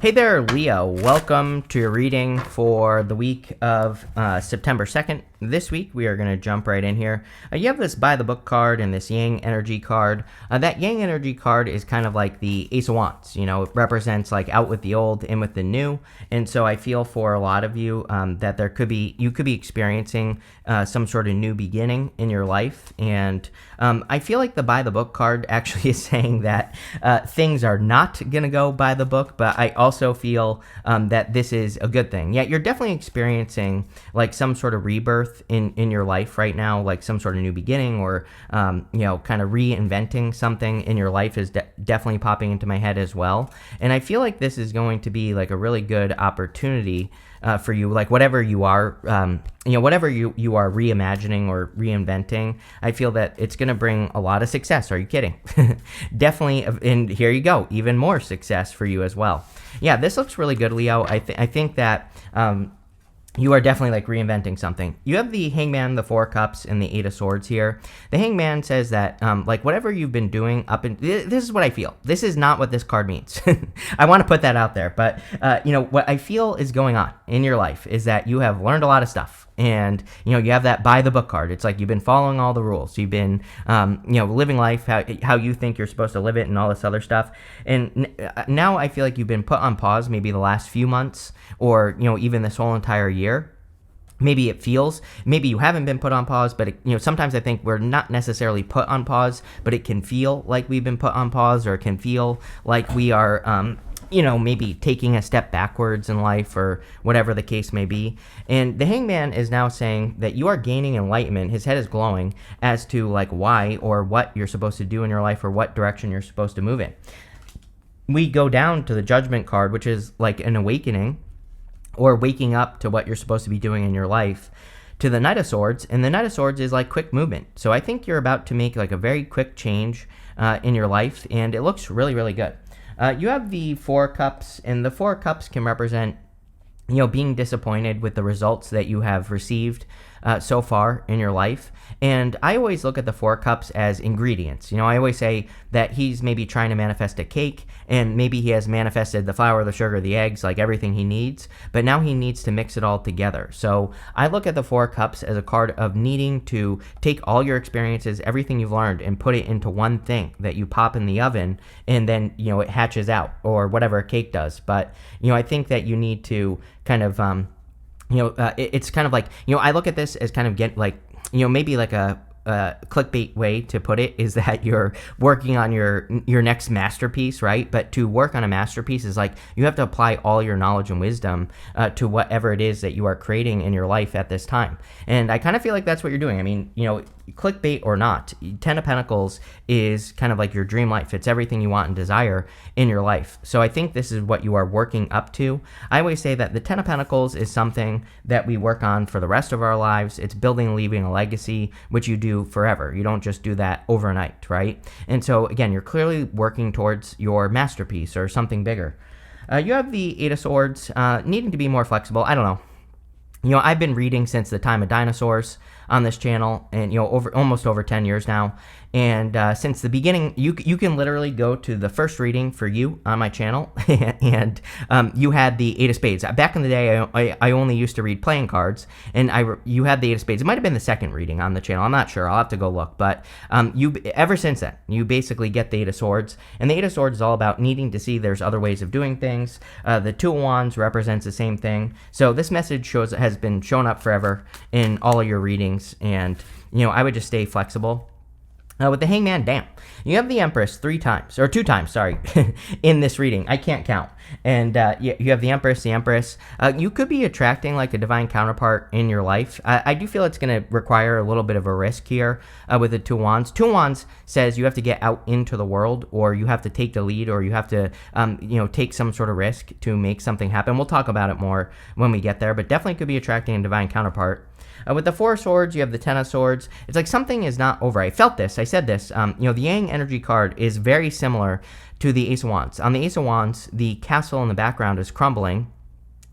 Hey there, Leo. Welcome to your reading for the week of September 2nd. This week, we are going to jump right in here. You have this By the Book card and this Yang Energy card. That Yang Energy card is kind of like the Ace of Wands. You know, it represents like out with the old, in with the new. And so I feel for a lot of you that you could be experiencing some sort of new beginning in your life. And I feel like the By the Book card actually is saying that things are not going to go by the book, but I also feel that this is a good thing. Yeah, you're definitely experiencing like some sort of rebirth in your life right now, like some sort of new beginning or, kind of reinventing something in your life is definitely popping into my head as well. And I feel like this is going to be like a really good opportunity for you, like whatever you are, whatever you are reimagining or reinventing, I feel that it's going to bring a lot of success. Are you kidding? Definitely. And here you go. Even more success for you as well. Yeah, this looks really good, Leo. I think that you are definitely like reinventing something. You have the Hangman, the Four Cups, and the Eight of Swords here. The Hangman says that like whatever you've been doing this is what I feel. This is not what this card means. I want to put that out there. But, what I feel is going on in your life is that you have learned a lot of stuff. And, you have that By the Book card. It's like you've been following all the rules. You've been, living life how you think you're supposed to live it and all this other stuff. And now I feel like you've been put on pause maybe the last few months or, even this whole entire year. Maybe you haven't been put on pause, but sometimes I think we're not necessarily put on pause, but it can feel like we've been put on pause, or it can feel like we are, maybe taking a step backwards in life or whatever the case may be. And the Hangman is now saying that you are gaining enlightenment. His head is glowing as to like why or what you're supposed to do in your life or what direction you're supposed to move in. We go down to the Judgment card, which is like an awakening or waking up to what you're supposed to be doing in your life, to the Knight of Swords. And the Knight of Swords is like quick movement. So I think you're about to make like a very quick change in your life, and it looks really, really good. You have the Four Cups, and the Four Cups can represent, being disappointed with the results that you have received so far in your life. And I always look at the Four Cups as ingredients. I always say that he's maybe trying to manifest a cake, and maybe he has manifested the flour, the sugar, the eggs, like everything he needs, but now he needs to mix it all together. So I look at the Four Cups as a card of needing to take all your experiences, everything you've learned, and put it into one thing that you pop in the oven, and then, it hatches out, or whatever a cake does. But, I think that you need to kind of, it's kind of like, I look at this as kind of maybe like a clickbait way to put it is that you're working on your next masterpiece, right? But to work on a masterpiece is like you have to apply all your knowledge and wisdom to whatever it is that you are creating in your life at this time. And I kind of feel like that's what you're doing. I mean, clickbait or not, Ten of Pentacles is kind of like your dream life. It's everything you want and desire in your life. So I think this is what you are working up to. I always say that the Ten of Pentacles is something that we work on for the rest of our lives. It's building and leaving a legacy, which you do forever. You don't just do that overnight, right? And so again, you're clearly working towards your masterpiece or something bigger. You have the Eight of Swords, needing to be more flexible. I don't know. I've been reading since the time of dinosaurs on this channel, and almost over 10 years now. And since the beginning, you can literally go to the first reading for you on my channel, and you had the Eight of Spades. Back in the day, I only used to read playing cards, and you had the Eight of Spades. It might have been the second reading on the channel. I'm not sure. I'll have to go look. But ever since then, you basically get the Eight of Swords, and the Eight of Swords is all about needing to see there's other ways of doing things. The Two of Wands represents the same thing. So this message has been showing up forever in all of your readings, and I would just stay flexible. With the Hangman, damn, you have the Empress two times, in this reading. I can't count. And you have the Empress, you could be attracting like a divine counterpart in your life. I do feel it's going to require a little bit of a risk here with the Two of Wands. Two of Wands says you have to get out into the world, or you have to take the lead, or you have to, take some sort of risk to make something happen. We'll talk about it more when we get there, but definitely could be attracting a divine counterpart. With the Four of Swords, you have the Ten of Swords. It's like something is not over. I felt this. I said this. The Yang Energy card is very similar to the Ace of Wands. On the Ace of Wands, the castle in the background is crumbling.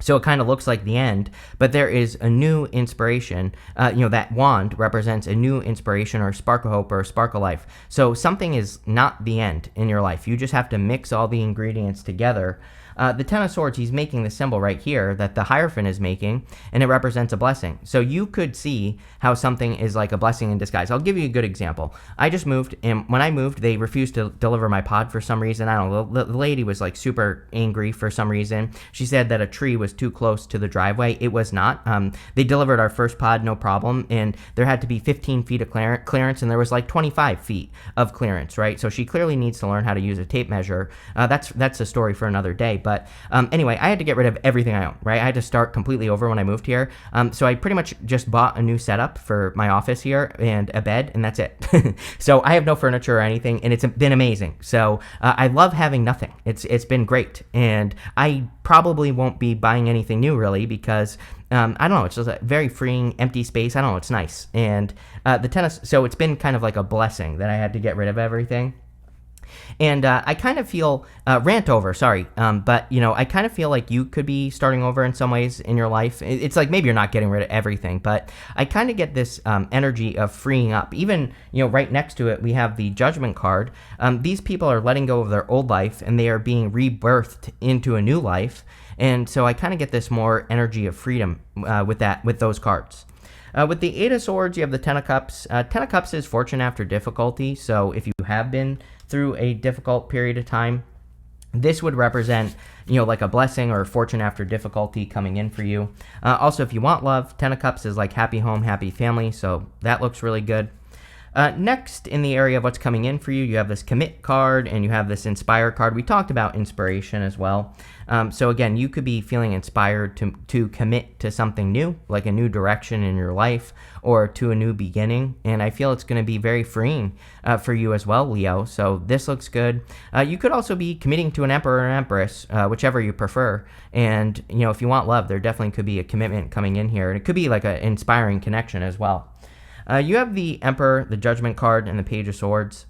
So it kind of looks like the end, but there is a new inspiration. That wand represents a new inspiration or spark of hope or spark of life. So something is not the end in your life. You just have to mix all the ingredients together the Ten of Swords, he's making the symbol right here that the Hierophant is making, and it represents a blessing. So you could see how something is like a blessing in disguise. I'll give you a good example. I just moved, and when I moved, they refused to deliver my pod for some reason. I don't know. The lady was like super angry for some reason. She said that a tree was too close to the driveway. It was not. They delivered our first pod, no problem, and there had to be 15 feet of clearance, and there was like 25 feet of clearance, right? So she clearly needs to learn how to use a tape measure. That's a story for another day. But anyway, I had to get rid of everything I own, right? I had to start completely over when I moved here. So I pretty much just bought a new setup for my office here and a bed, and that's it. So I have no furniture or anything, and it's been amazing. So I love having nothing. It's been great, and I probably won't be buying anything new really because I don't know, it's just a very freeing empty space. I don't know, it's nice. And so it's been kind of like a blessing that I had to get rid of everything. And I kind of feel, but I kind of feel like you could be starting over in some ways in your life. It's like maybe you're not getting rid of everything, but I kind of get this energy of freeing up. Even, right next to it, we have the Judgment card. These people are letting go of their old life, and they are being rebirthed into a new life. And so I kind of get this more energy of freedom with those cards. With the Eight of Swords, you have the Ten of Cups. Ten of Cups is fortune after difficulty. So if you have been through a difficult period of time, this would represent, like a blessing or fortune after difficulty coming in for you. Also, if you want love, Ten of Cups is like happy home, happy family. So that looks really good. Next, in the area of what's coming in for you, you have this Commit card and you have this Inspire card. We talked about inspiration as well. So again, you could be feeling inspired to commit to something new, like a new direction in your life or to a new beginning. And I feel it's going to be very freeing for you as well, Leo. So this looks good. You could also be committing to an emperor or an empress, whichever you prefer. And, if you want love, there definitely could be a commitment coming in here. And it could be like an inspiring connection as well. You have the Emperor, the Judgment card, and the Page of Swords.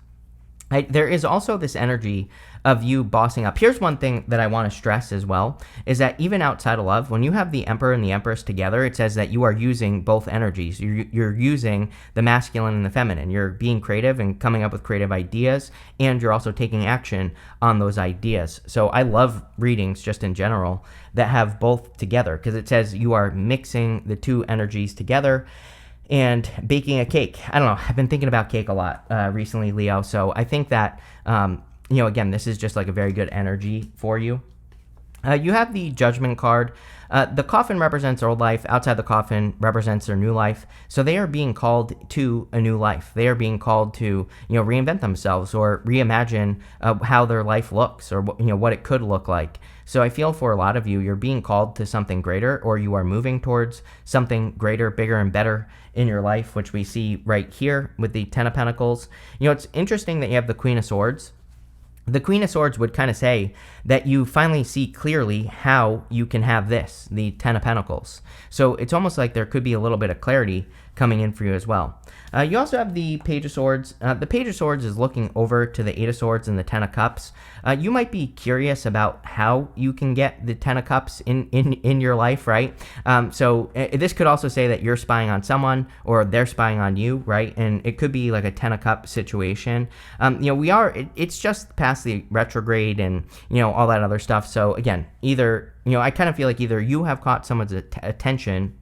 There is also this energy of you bossing up. Here's one thing that I want to stress as well, is that even outside of love, when you have the Emperor and the Empress together, it says that you are using both energies. You're using the masculine and the feminine. You're being creative and coming up with creative ideas, and you're also taking action on those ideas. So I love readings just in general that have both together, because it says you are mixing the two energies together and baking a cake. I don't know. I've been thinking about cake a lot recently, Leo. So I think that, again, this is just like a very good energy for you. You have the Judgment card. The coffin represents their old life. Outside the coffin represents their new life. So they are being called to a new life. They are being called to, reinvent themselves or reimagine how their life looks or, what it could look like. So I feel for a lot of you, you're being called to something greater, or you are moving towards something greater, bigger, and better in your life, which we see right here with the Ten of Pentacles. It's interesting that you have the Queen of Swords. The Queen of Swords would kind of say that you finally see clearly how you can have this, the Ten of Pentacles. So it's almost like there could be a little bit of clarity coming in for you as well. You also have the Page of Swords. The Page of Swords is looking over to the Eight of Swords and the Ten of Cups. You might be curious about how you can get the Ten of Cups in your life, right? So this could also say that you're spying on someone or they're spying on you, right? And it could be like a Ten of Cups situation. It's just past the retrograde and, all that other stuff. So again, either, I kind of feel like either you have caught someone's attention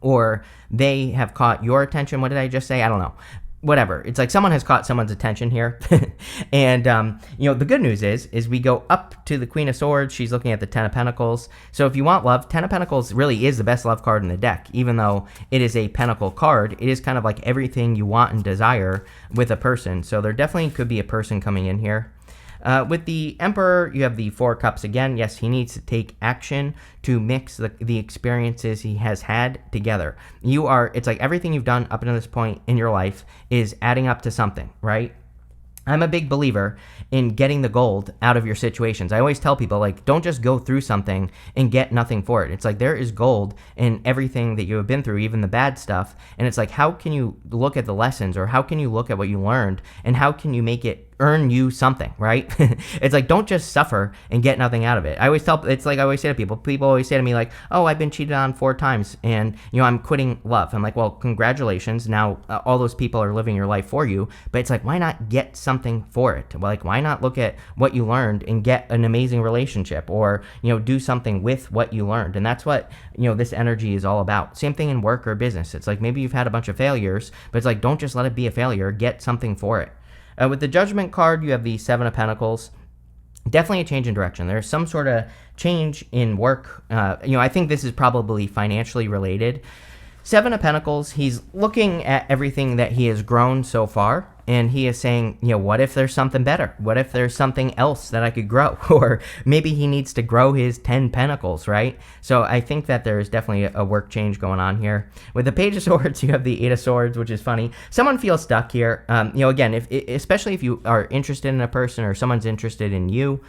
or they have caught your attention. What did I just say? I don't know. Whatever. It's like someone has caught someone's attention here. And, the good news is we go up to the Queen of Swords. She's looking at the Ten of Pentacles. So if you want love, Ten of Pentacles really is the best love card in the deck. Even though it is a Pentacle card, it is kind of like everything you want and desire with a person. So there definitely could be a person coming in here. With the Emperor, you have the Four of Cups again. Yes, he needs to take action to mix the experiences he has had together. It's like everything you've done up until this point in your life is adding up to something, right? I'm a big believer in getting the gold out of your situations. I always tell people, like, don't just go through something and get nothing for it. It's like there is gold in everything that you have been through, even the bad stuff. And it's like, how can you look at the lessons, or how can you look at what you learned, and how can you make it earn you something, right? It's like, don't just suffer and get nothing out of it. I always say to people always say to me like, oh, I've been cheated on 4 times and, I'm quitting love. I'm like, well, congratulations. Now all those people are living your life for you, but it's like, why not get something for it? Like, why not look at what you learned and get an amazing relationship, or, do something with what you learned? And that's what, this energy is all about. Same thing in work or business. It's like, maybe you've had a bunch of failures, but it's like, don't just let it be a failure, get something for it. With the Judgment card, you have the 7 of Pentacles. Definitely a change in direction. There's some sort of change in work. I think this is probably financially related. 7 of Pentacles, he's looking at everything that he has grown so far, and he is saying, what if there's something better? What if there's something else that I could grow? Or maybe he needs to grow his 10 Pentacles, right? So I think that there's definitely a work change going on here. With the Page of Swords, you have the 8 of Swords, which is funny. Someone feels stuck here. Again, especially if you are interested in a person or someone's interested in you,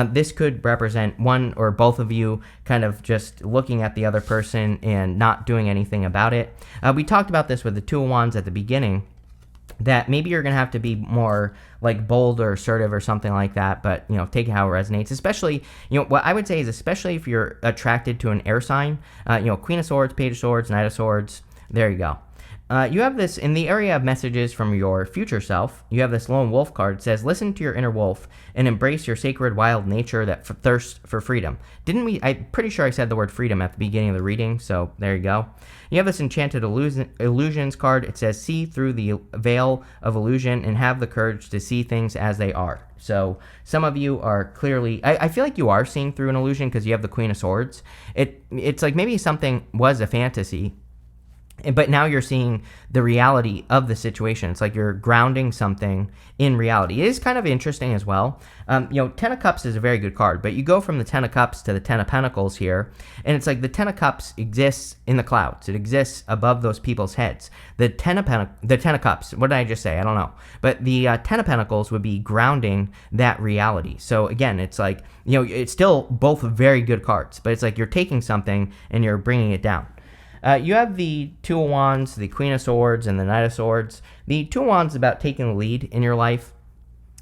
this could represent one or both of you kind of just looking at the other person and not doing anything about it. We talked about this with the 2 of Wands at the beginning, that maybe you're going to have to be more like bold or assertive or something like that, but, take it how it resonates. Especially, what I would say is, especially if you're attracted to an air sign, Queen of Swords, Page of Swords, Knight of Swords, there you go. You have this in the area of messages from your future self. You have this Lone Wolf card. It says, listen to your inner wolf and embrace your sacred wild nature that thirsts for freedom. I'm pretty sure I said the word freedom at the beginning of the reading, so there you go. You have this Enchanted Illusions card. It says, see through the veil of illusion and have the courage to see things as they are. So some of you are clearly, I feel like you are seeing through an illusion because you have the Queen of Swords. It's like maybe something was a fantasy, but now you're seeing the reality of the situation. It's like you're grounding something in reality. It is kind of interesting as well. 10 of Cups is a very good card, but you go from the 10 of Cups to the 10 of Pentacles here, and it's like the 10 of Cups exists in the clouds. It exists above those people's heads. The 10 of Cups, what did I just say? I don't know. But the 10 of Pentacles would be grounding that reality. So again, it's like, it's still both very good cards, but it's like you're taking something and you're bringing it down. You have the 2 of Wands, the Queen of Swords, and the Knight of Swords. The 2 of Wands is about taking the lead in your life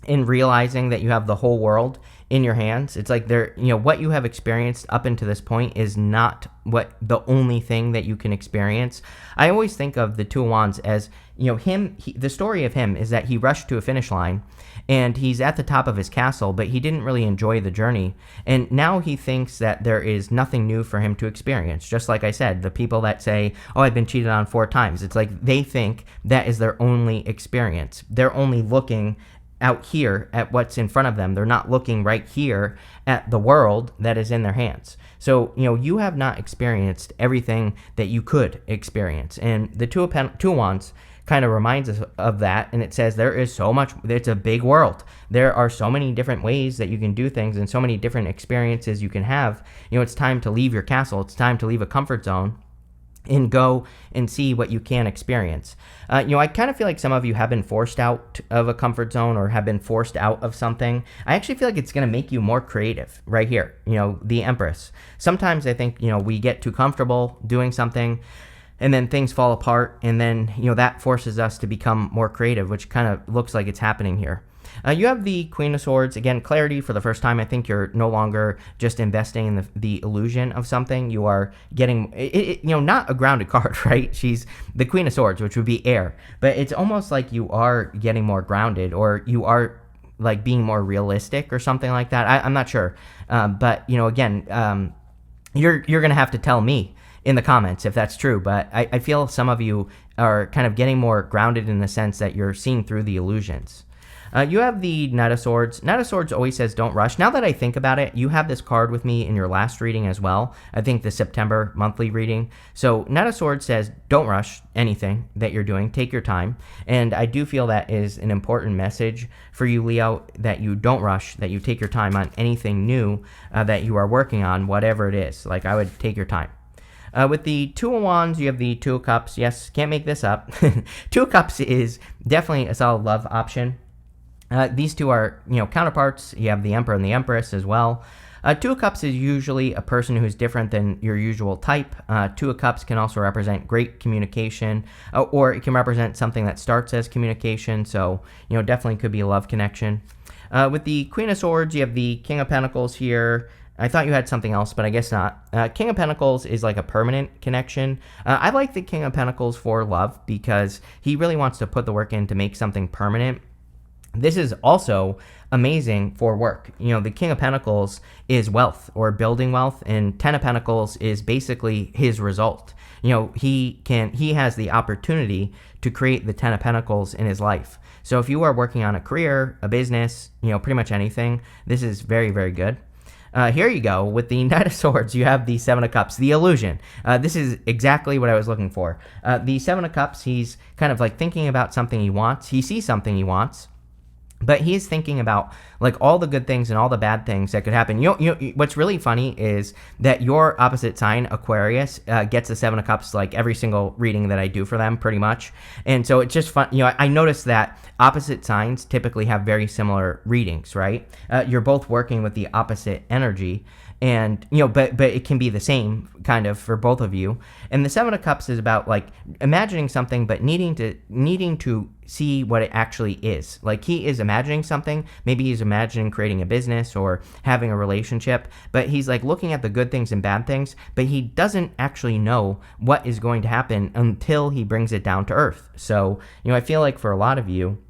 and realizing that you have the whole world in your hands. It's like what you have experienced up until this point is not what the only thing that you can experience. I always think of the 2 of Wands as, the story of him is that he rushed to a finish line and he's at the top of his castle, but he didn't really enjoy the journey. And now he thinks that there is nothing new for him to experience. Just like I said, the people that say, oh, I've been cheated on 4 times. It's like they think that is their only experience. They're only looking out here at what's in front of them. They're not looking right here at the world that is in their hands. So, you have not experienced everything that you could experience. And the 2 of Wands kind of reminds us of that, and it says there is so much, it's a big world. There are so many different ways that you can do things and so many different experiences you can have. It's time to leave your castle. It's time to leave a comfort zone and go and see what you can experience. I kind of feel like some of you have been forced out of a comfort zone or have been forced out of something. I actually feel like it's going to make you more creative right here, the Empress. Sometimes I think, we get too comfortable doing something and then things fall apart, and then, that forces us to become more creative, which kind of looks like it's happening here. You have the Queen of Swords. Again, clarity for the first time. I think you're no longer just investing in the illusion of something. You are getting, not a grounded card, right? She's the Queen of Swords, which would be air. But it's almost like you are getting more grounded, or you are like being more realistic or something like that. I'm not sure. But, again, you're going to have to tell me in the comments if that's true. But I feel some of you are kind of getting more grounded in the sense that you're seeing through the illusions. You have the Knight of Swords. Knight of Swords always says don't rush. Now that I think about it, you have this card with me in your last reading as well. I think the September monthly reading. So Knight of Swords says don't rush anything that you're doing. Take your time. And I do feel that is an important message for you, Leo, that you don't rush, that you take your time on anything new that you are working on, whatever it is. Like, I would take your time. With the 2 of Wands, you have the 2 of Cups. Yes, can't make this up. 2 of Cups is definitely a solid love option. These two are, counterparts. You have the Emperor and the Empress as well. Two of Cups is usually a person who's different than your usual type. Two of Cups can also represent great communication, or it can represent something that starts as communication. So, definitely could be a love connection. With the Queen of Swords, you have the King of Pentacles here. I thought you had something else, but I guess not. King of Pentacles is like a permanent connection. I like the King of Pentacles for love because he really wants to put the work in to make something permanent. This is also amazing for work. The King of Pentacles is wealth or building wealth, and Ten of Pentacles is basically his result. He has the opportunity to create the Ten of Pentacles in his life. So if you are working on a career, a business, pretty much anything, this is very, very good. Here you go. With the Knight of Swords, you have the Seven of Cups, the illusion. This is exactly what I was looking for. The Seven of Cups, he's kind of like thinking about something he wants. He sees something he wants, but he's thinking about like all the good things and all the bad things that could happen. What's really funny is that your opposite sign, Aquarius, gets the Seven of Cups like every single reading that I do for them, pretty much. And so it's just fun. I noticed that opposite signs typically have very similar readings, right? You're both working with the opposite energy. And but it can be the same kind of for both of you. And the Seven of Cups is about like imagining something, but needing to see what it actually is. Like he is imagining something. Maybe he's imagining creating a business or having a relationship, but he's like looking at the good things and bad things, but he doesn't actually know what is going to happen until he brings it down to earth. So I feel like for a lot of you,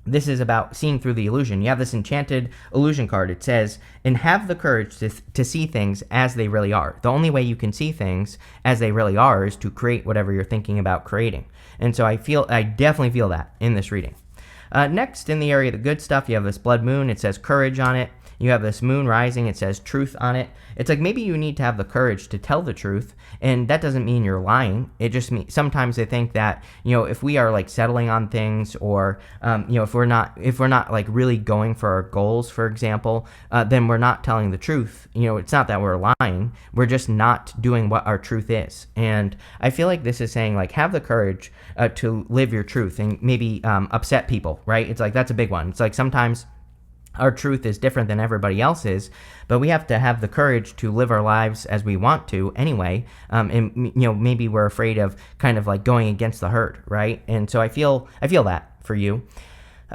this is about seeing through the illusion. You have this enchanted illusion card. It says, and have the courage to see things as they really are. The only way you can see things as they really are is to create whatever you're thinking about creating. And so I definitely feel that in this reading. Next, in the area of the good stuff, you have this blood moon. It says courage on it. You have this moon rising. It says truth on it. It's like maybe you need to have the courage to tell the truth, and that doesn't mean you're lying. It just means sometimes they think that if we are like settling on things, or if we're not like really going for our goals, for example, then we're not telling the truth. It's not that we're lying. We're just not doing what our truth is. And I feel like this is saying like have the courage to live your truth and maybe upset people, right? It's like that's a big one. It's like sometimes our truth is different than everybody else's, but we have to have the courage to live our lives as we want to anyway. And maybe we're afraid of kind of like going against the herd, right? And so I feel that for you.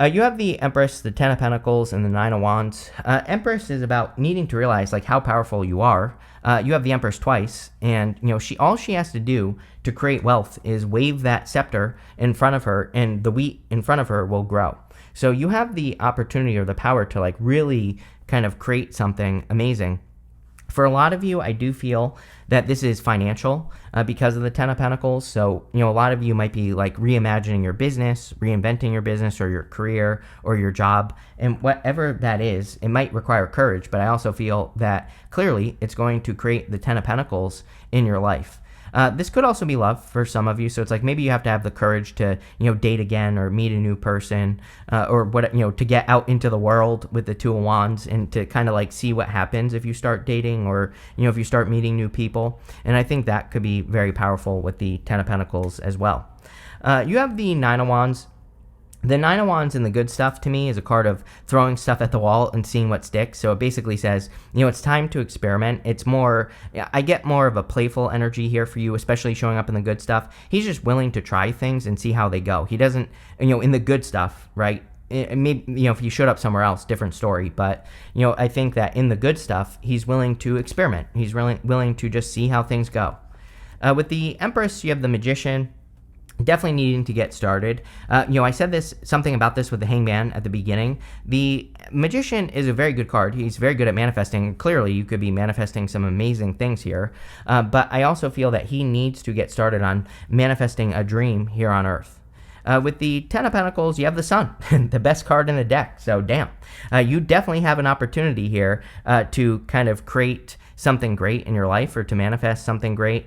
You have the Empress, the Ten of Pentacles, and the Nine of Wands. Empress is about needing to realize like how powerful you are. You have the Empress twice, and all she has to do to create wealth is wave that scepter in front of her, and the wheat in front of her will grow. So you have the opportunity or the power to like really kind of create something amazing. For a lot of you, I do feel that this is financial because of the Ten of Pentacles. So, a lot of you might be like reimagining your business, reinventing your business or your career or your job. And whatever that is, it might require courage. But I also feel that clearly it's going to create the Ten of Pentacles in your life. This could also be love for some of you. So it's like maybe you have to have the courage to, date again or meet a new person, or to get out into the world with the Two of Wands and to kind of like see what happens if you start dating or, if you start meeting new people. And I think that could be very powerful with the Ten of Pentacles as well. You have the Nine of Wands. The Nine of Wands in the good stuff to me is a card of throwing stuff at the wall and seeing what sticks. So it basically says, it's time to experiment. I get more of a playful energy here for you, especially showing up in the good stuff. He's just willing to try things and see how they go. He doesn't, in the good stuff, right? Maybe, if you showed up somewhere else, different story. But, I think that in the good stuff, he's willing to experiment. He's willing to just see how things go. With the Empress, you have the Magician. Definitely needing to get started. I said something about this with the Hangman at the beginning. The Magician is a very good card. He's very good at manifesting. Clearly, you could be manifesting some amazing things here. But I also feel that he needs to get started on manifesting a dream here on Earth. With the Ten of Pentacles, you have the Sun, the best card in the deck. So, damn. You definitely have an opportunity here to kind of create something great in your life or to manifest something great.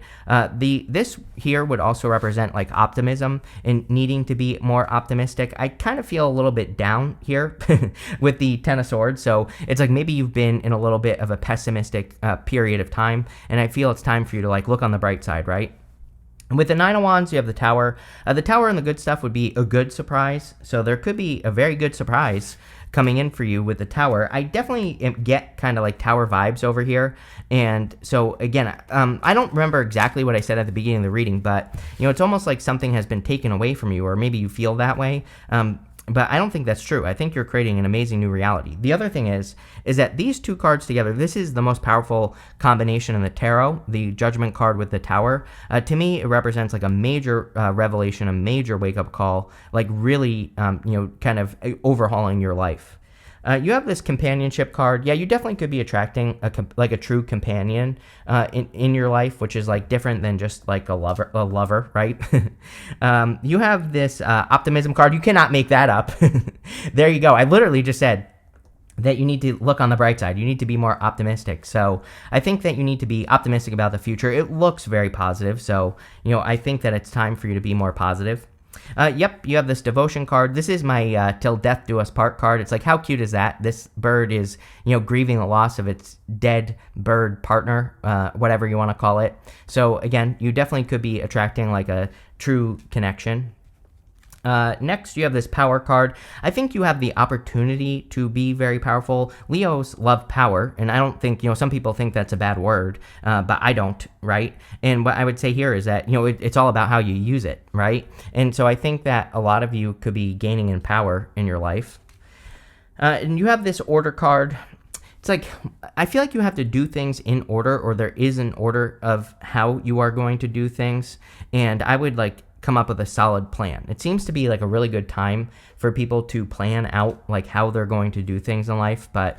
This here would also represent like optimism and needing to be more optimistic. I kind of feel a little bit down here with the Ten of Swords. So it's like maybe you've been in a little bit of a pessimistic period of time, and I feel it's time for you to like look on the bright side, right? With the Nine of Wands, you have the Tower. The Tower and the good stuff would be a good surprise. So there could be a very good surprise coming in for you with the tower. I definitely get kind of like tower vibes over here. And so again, I don't remember exactly what I said at the beginning of the reading, but it's almost like something has been taken away from you, or maybe you feel that way. But I don't think that's true. I think you're creating an amazing new reality. The other thing is that these two cards together, this is the most powerful combination in the tarot, the Judgment card with the Tower. To me, it represents like a major revelation, a major wake-up call, like really, kind of overhauling your life. You have this companionship card. Yeah, you definitely could be attracting a true companion in your life, which is like different than just like a lover, right? You have this optimism card. You cannot make that up. There you go. I literally just said that you need to look on the bright side. You need to be more optimistic. So I think that you need to be optimistic about the future. It looks very positive. So, I think that it's time for you to be more positive. Yep, you have this devotion card. This is my till death do us part card. It's like, how cute is that? This bird is, grieving the loss of its dead bird partner, whatever you want to call it. So again, you definitely could be attracting like a true connection. Next, you have this power card. I think you have the opportunity to be very powerful. Leos love power, and I don't think, some people think that's a bad word, but I don't, right? And what I would say here is that, it's all about how you use it, right? And so I think that a lot of you could be gaining in power in your life. And you have this order card. It's like, I feel like you have to do things in order, or there is an order of how you are going to do things, and I would come up with a solid plan. It seems to be like a really good time for people to plan out like how they're going to do things in life. But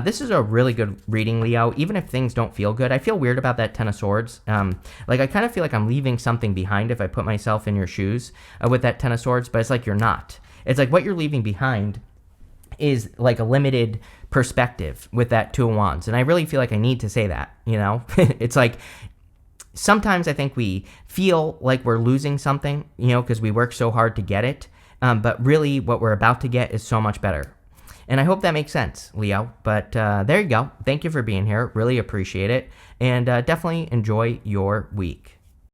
this is a really good reading, Leo, even if things don't feel good. I feel weird about that Ten of Swords. I kind of feel like I'm leaving something behind if I put myself in your shoes with that Ten of Swords, but it's like you're not. It's like what you're leaving behind is like a limited perspective with that Two of Wands. And I really feel like I need to say that, It's like, sometimes I think we feel like we're losing something, because we work so hard to get it. But really what we're about to get is so much better. And I hope that makes sense, Leo. But there you go. Thank you for being here. Really appreciate it. And definitely enjoy your week.